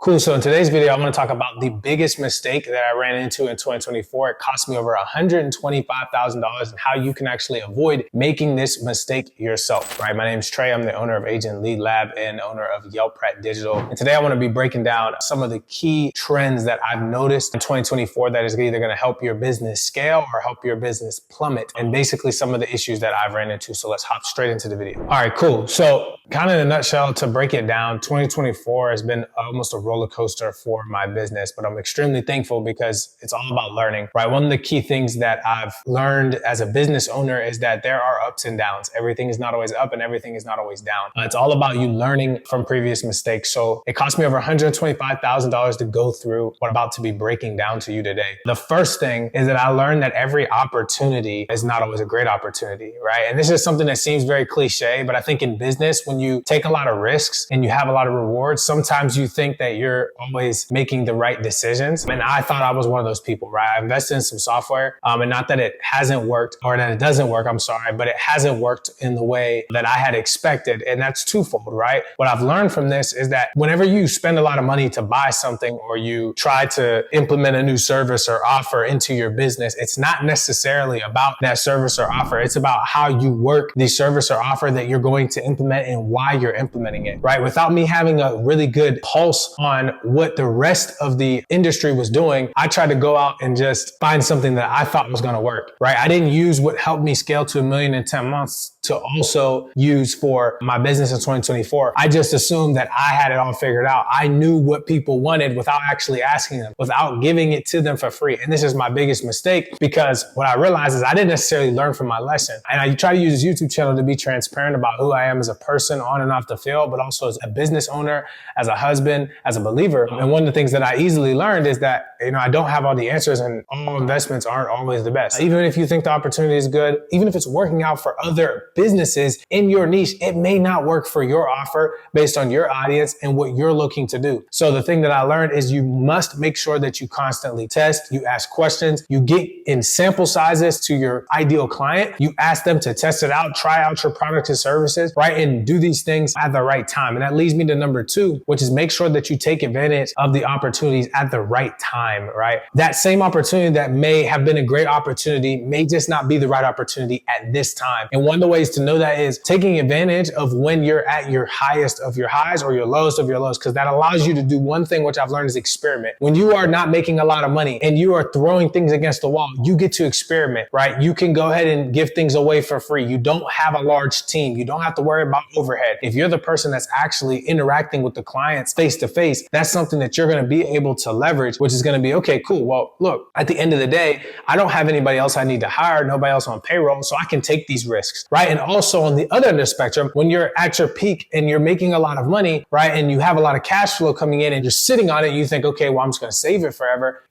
Cool. So in today's video, I'm going to talk about the biggest mistake that I ran into in 2024. It cost me over $125,000 and how you can actually avoid making this mistake yourself, right? My name is Trey. I'm the owner of Agent Lead Lab and owner of Yelp Digital. And today I want to be breaking down some of the key trends that I've noticed in 2024 that is either going to help your business scale or help your business plummet, and basically some of the issues that I've ran into. So let's hop straight into the video. All right, cool. So kind of in a nutshell, to break it down, 2024 has been almost a roller coaster for my business, but I'm extremely thankful because it's all about learning, right? One of the key things that I've learned as a business owner is that there are ups and downs. Everything is not always up and everything is not always down. It's all about you learning from previous mistakes. So it cost me over $125,000 to go through what I'm about to be breaking down to you today. The first thing is that I learned that every opportunity is not always a great opportunity, right? And this is something that seems very cliche, but I think in business, when you take a lot of risks and you have a lot of rewards, sometimes you think that you're always making the right decisions. And I thought I was one of those people, right? I invested in some software, and not that it hasn't worked or that it doesn't work, I'm sorry, but it hasn't worked in the way that I had expected. And that's twofold, right? What I've learned from this is that whenever you spend a lot of money to buy something or you try to implement a new service or offer into your business, it's not necessarily about that service or offer. It's about how you work the service or offer that you're going to implement and why you're implementing it, right? Without me having a really good pulse on what the rest of the industry was doing, I tried to go out and just find something that I thought was going to work, right? I didn't use what helped me scale to $1 million in 10 months to also use for my business in 2024. I just assumed that I had it all figured out. I knew what people wanted without actually asking them, without giving it to them for free. And this is my biggest mistake, because what I realized is I didn't necessarily learn from my lesson. And I try to use this YouTube channel to be transparent about who I am as a person on and off the field, but also as a business owner, as a husband, as a believer. And one of the things that I easily learned is that, I don't have all the answers and all investments aren't always the best. Even if you think the opportunity is good, even if it's working out for other businesses in your niche, it may not work for your offer based on your audience and what you're looking to do. So the thing that I learned is you must make sure that you constantly test, you ask questions, you get in sample sizes to your ideal client, you ask them to test it out, try out your products and services, right? And do these things at the right time. And that leads me to number 2, which is make sure that you take advantage of the opportunities at the right time, right? That same opportunity that may have been a great opportunity may just not be the right opportunity at this time. And one of the ways to know that is taking advantage of when you're at your highest of your highs or your lowest of your lows, because that allows you to do one thing, which I've learned is experiment. When you are not making a lot of money and you are throwing things against the wall, you get to experiment, right? You can go ahead and give things away for free. You don't have a large team. You don't have to worry about overhead. If you're the person that's actually interacting with the clients face to face, that's something that you're going to be able to leverage, which is going to be, okay, cool. Well, look, at the end of the day, I don't have anybody else I need to hire, nobody else on payroll, so I can take these risks, right? And also on the other end of the spectrum, when you're at your peak and you're making a lot of money, right? And you have a lot of cash flow coming in and you're sitting on it, you think, okay, well, I'm just going to save it forever.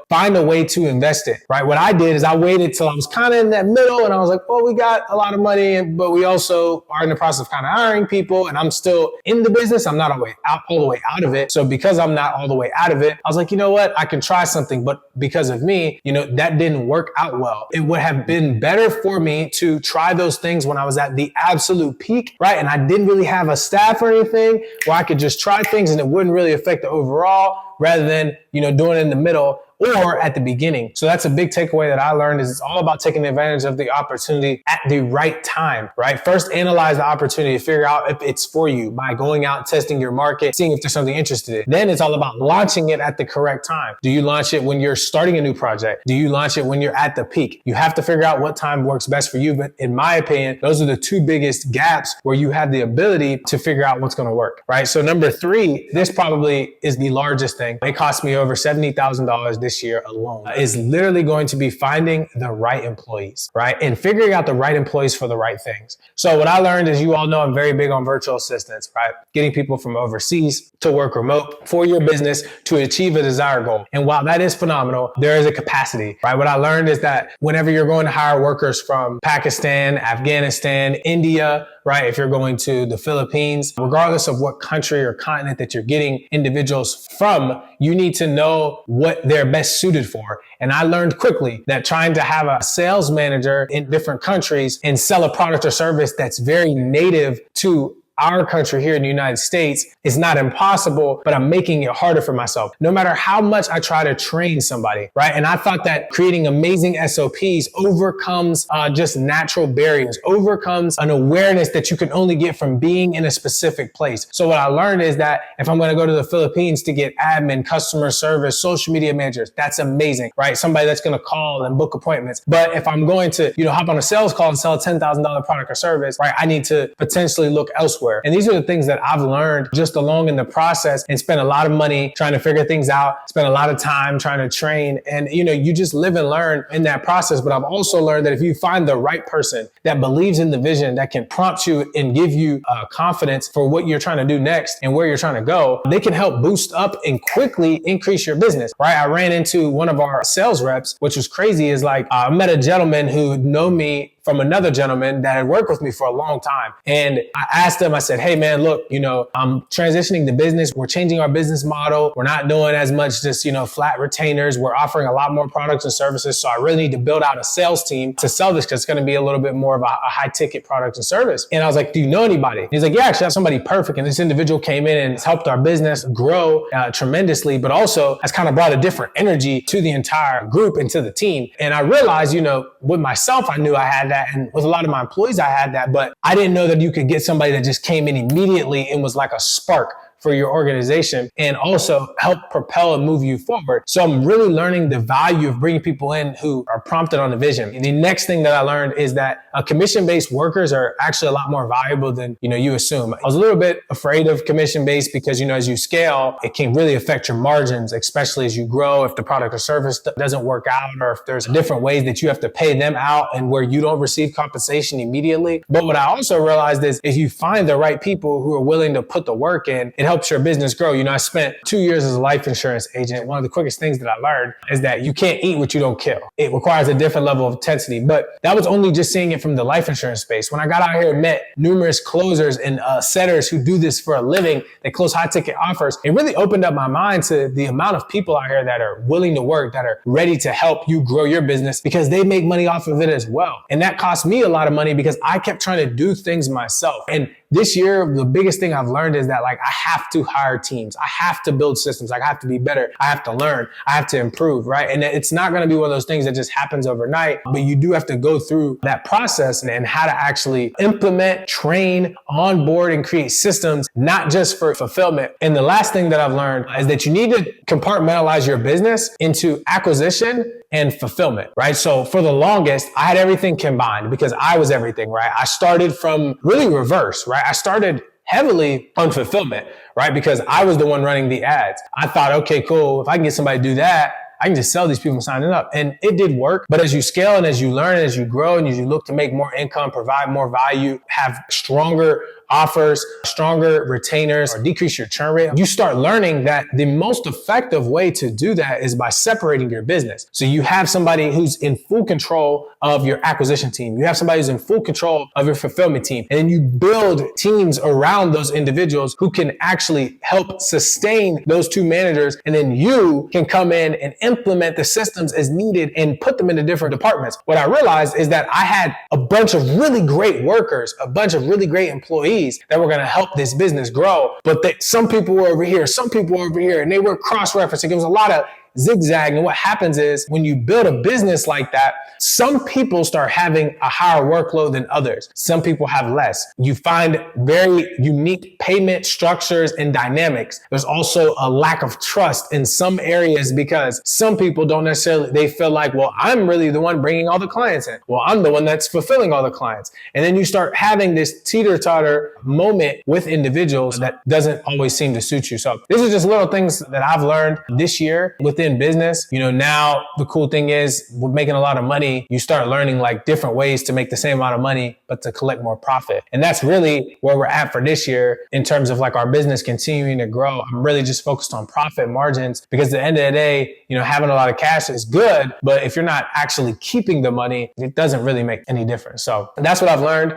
Find a way to invest it, right? What I did is I waited till I was kind of in that middle and I was like, well, we got a lot of money, but we also are in the process of kind of hiring people and I'm still in the business. I'm not all the way out of it. So because I'm not all the way out of it, I was like, you know what? I can try something, but because of me, that didn't work out well. It would have been better for me to try those things when I was at the absolute peak, right? And I didn't really have a staff or anything where I could just try things and it wouldn't really affect the overall, rather than, doing it in the middle or at the beginning. So that's a big takeaway that I learned, is it's all about taking advantage of the opportunity at the right time, right? First, analyze the opportunity to figure out if it's for you by going out, testing your market, seeing if there's something interested in. Then it's all about launching it at the correct time. Do you launch it when you're starting a new project? Do you launch it when you're at the peak? You have to figure out what time works best for you. But in my opinion, those are the 2 biggest gaps where you have the ability to figure out what's going to work, right? So number 3, this probably is the largest thing. It cost me over $70,000 this year alone, is literally going to be finding the right employees, right? And figuring out the right employees for the right things. So what I learned is, you all know I'm very big on virtual assistants, right? Getting people from overseas to work remote for your business to achieve a desired goal. And while that is phenomenal, there is a capacity, right? What I learned is that whenever you're going to hire workers from Pakistan, Afghanistan, India, right? If you're going to the Philippines, regardless of what country or continent that you're getting individuals from, you need to know what they're best suited for. And I learned quickly that trying to have a sales manager in different countries and sell a product or service that's very native to our country here in the United States, it's not impossible, but I'm making it harder for myself. No matter how much I try to train somebody, right? And I thought that creating amazing SOPs overcomes just natural barriers, overcomes an awareness that you can only get from being in a specific place. So what I learned is that if I'm going to go to the Philippines to get admin, customer service, social media managers, that's amazing, right? Somebody that's going to call and book appointments. But if I'm going to, hop on a sales call and sell a $10,000 product or service, right? I need to potentially look elsewhere. And these are the things that I've learned just along in the process and spent a lot of money trying to figure things out, spent a lot of time trying to train. And, you just live and learn in that process. But I've also learned that if you find the right person that believes in the vision, that can prompt you and give you confidence for what you're trying to do next and where you're trying to go, they can help boost up and quickly increase your business, right? I ran into one of our sales reps, which was crazy, is like, I met a gentleman who knew me from another gentleman that had worked with me for a long time. And I asked him, I said, hey man, look, I'm transitioning the business. We're changing our business model. We're not doing as much just, flat retainers. We're offering a lot more products and services. So I really need to build out a sales team to sell this because it's going to be a little bit more of a high ticket product and service. And I was like, do you know anybody? He's like, yeah, actually I have somebody perfect. And this individual came in and has helped our business grow tremendously, but also has kind of brought a different energy to the entire group and to the team. And I realized, with myself, I knew I had that. And with a lot of my employees, I had that, but I didn't know that you could get somebody that just came in immediately and was like a spark for your organization and also help propel and move you forward. So I'm really learning the value of bringing people in who are prompted on the vision. And the next thing that I learned is that commission-based workers are actually a lot more valuable than, you assume. I was a little bit afraid of commission-based because, as you scale, it can really affect your margins, especially as you grow. If the product or service doesn't work out, or if there's different ways that you have to pay them out and where you don't receive compensation immediately. But what I also realized is if you find the right people who are willing to put the work in, it helps your business grow. I spent 2 years as a life insurance agent. One of the quickest things that I learned is that you can't eat what you don't kill. It requires a different level of intensity, but that was only just seeing it from the life insurance space. When I got out here and met numerous closers and setters who do this for a living, they close high ticket offers, it really opened up my mind to the amount of people out here that are willing to work, that are ready to help you grow your business because they make money off of it as well. And that cost me a lot of money because I kept trying to do things myself. And this year, the biggest thing I've learned is that I have to hire teams. I have to build systems. I have to be better. I have to learn. I have to improve, right? And it's not going to be one of those things that just happens overnight, but you do have to go through that process and how to actually implement, train, onboard, and create systems, not just for fulfillment. And the last thing that I've learned is that you need to compartmentalize your business into acquisition and fulfillment, right? So for the longest, I had everything combined because I was everything, right? I started from really reverse, right? I started heavily on fulfillment, right? Because I was the one running the ads. I thought, okay, cool. If I can get somebody to do that, I can just sell these people signing up. And it did work. But as you scale and as you learn, as you grow and as you look to make more income, provide more value, have stronger offers, stronger retainers, or decrease your churn rate, you start learning that the most effective way to do that is by separating your business. So you have somebody who's in full control of your acquisition team. You have somebody who's in full control of your fulfillment team. And then you build teams around those individuals who can actually help sustain those two managers. And then you can come in and implement the systems as needed and put them into different departments. What I realized is that I had a bunch of really great workers, a bunch of really great employees that were going to help this business grow. But some people were over here, some people were over here, and they were cross-referencing. It was a lot of zigzag. And what happens is when you build a business like that, some people start having a higher workload than others. Some people have less. You find very unique payment structures and dynamics. There's also a lack of trust in some areas because some people don't necessarily, they feel like, well, I'm really the one bringing all the clients in. Well, I'm the one that's fulfilling all the clients. And then you start having this teeter-totter moment with individuals that doesn't always seem to suit you. So these are just little things that I've learned this year within business. Now the cool thing is we're making a lot of money. You start learning different ways to make the same amount of money, but to collect more profit. And that's really where we're at for this year in terms of our business continuing to grow. I'm really just focused on profit margins because at the end of the day, having a lot of cash is good, but if you're not actually keeping the money, it doesn't really make any difference. So that's what I've learned.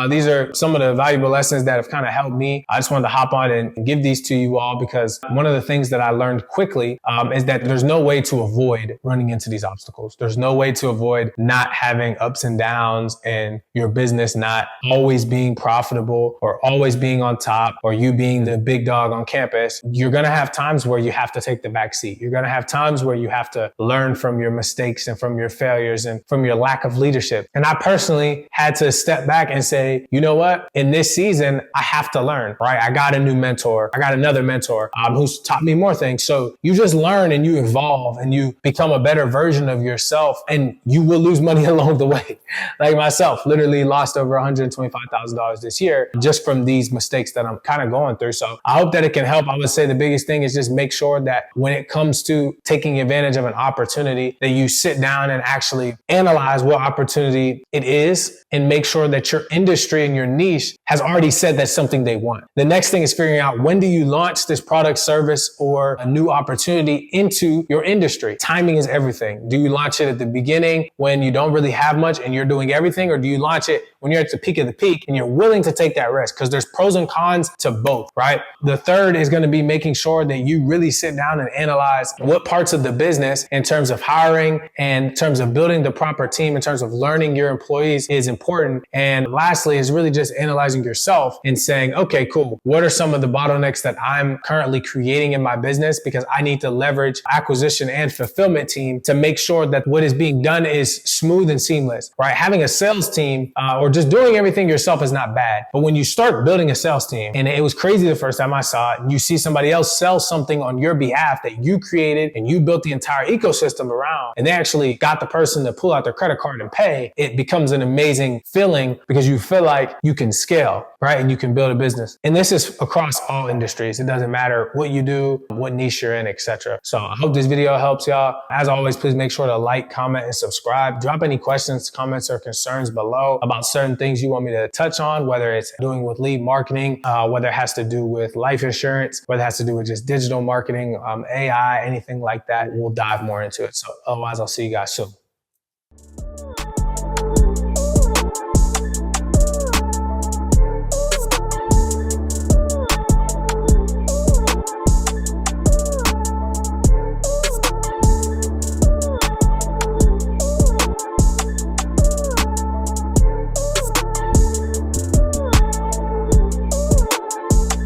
These are some of the valuable lessons that have kind of helped me. I just wanted to hop on and give these to you all because one of the things that I learned quickly is that there's no way to avoid running into these obstacles. There's no way to avoid not having ups and downs and your business not always being profitable or always being on top or you being the big dog on campus. You're going to have times where you have to take the back seat. You're going to have times where you have to learn from your mistakes and from your failures and from your lack of leadership. And I personally had to step back and say, you know what? In this season, I have to learn, right? I got a new mentor. I got another mentor who's taught me more things. So you just learn and you evolve and you become a better version of yourself, and you will lose money along the way. Like myself, literally lost over $125,000 this year just from these mistakes that I'm kind of going through. So I hope that it can help. I would say the biggest thing is just make sure that when it comes to taking advantage of an opportunity, that you sit down and actually analyze what opportunity it is and make sure that your industry and your niche has already said that's something they want. The next thing is figuring out, when do you launch this product, service, or a new opportunity into your industry? Timing is everything. Do you launch it at the beginning when you don't really have much and you're doing everything? Or do you launch it when you're at the peak of the peak and you're willing to take that risk? Because there's pros and cons to both, right? The third is going to be making sure that you really sit down and analyze what parts of the business in terms of hiring and in terms of building the proper team, in terms of learning your employees is important. And lastly is really just analyzing yourself and saying, okay, cool. What are some of the bottlenecks that I'm currently creating in my business? Because I need to leverage acquisition and fulfillment team to make sure that what is being done is smooth and seamless, right? Having a sales team or just doing everything yourself is not bad. But when you start building a sales team, and it was crazy the first time I saw it, and you see somebody else sell something on your behalf that you created and you built the entire ecosystem around, and they actually got the person to pull out their credit card and pay, it becomes an amazing feeling because you feel like you can scale, right? And you can build a business. And this is across all industries. It doesn't matter what you do, what niche you're in, etc. So I hope this video helps y'all. As always, please make sure to like, comment, and subscribe. Drop any questions, comments, or concerns below about certain things you want me to touch on, whether it's doing with lead marketing, whether it has to do with life insurance, whether it has to do with just digital marketing, AI, anything like that. We'll dive more into it. So otherwise, I'll see you guys soon.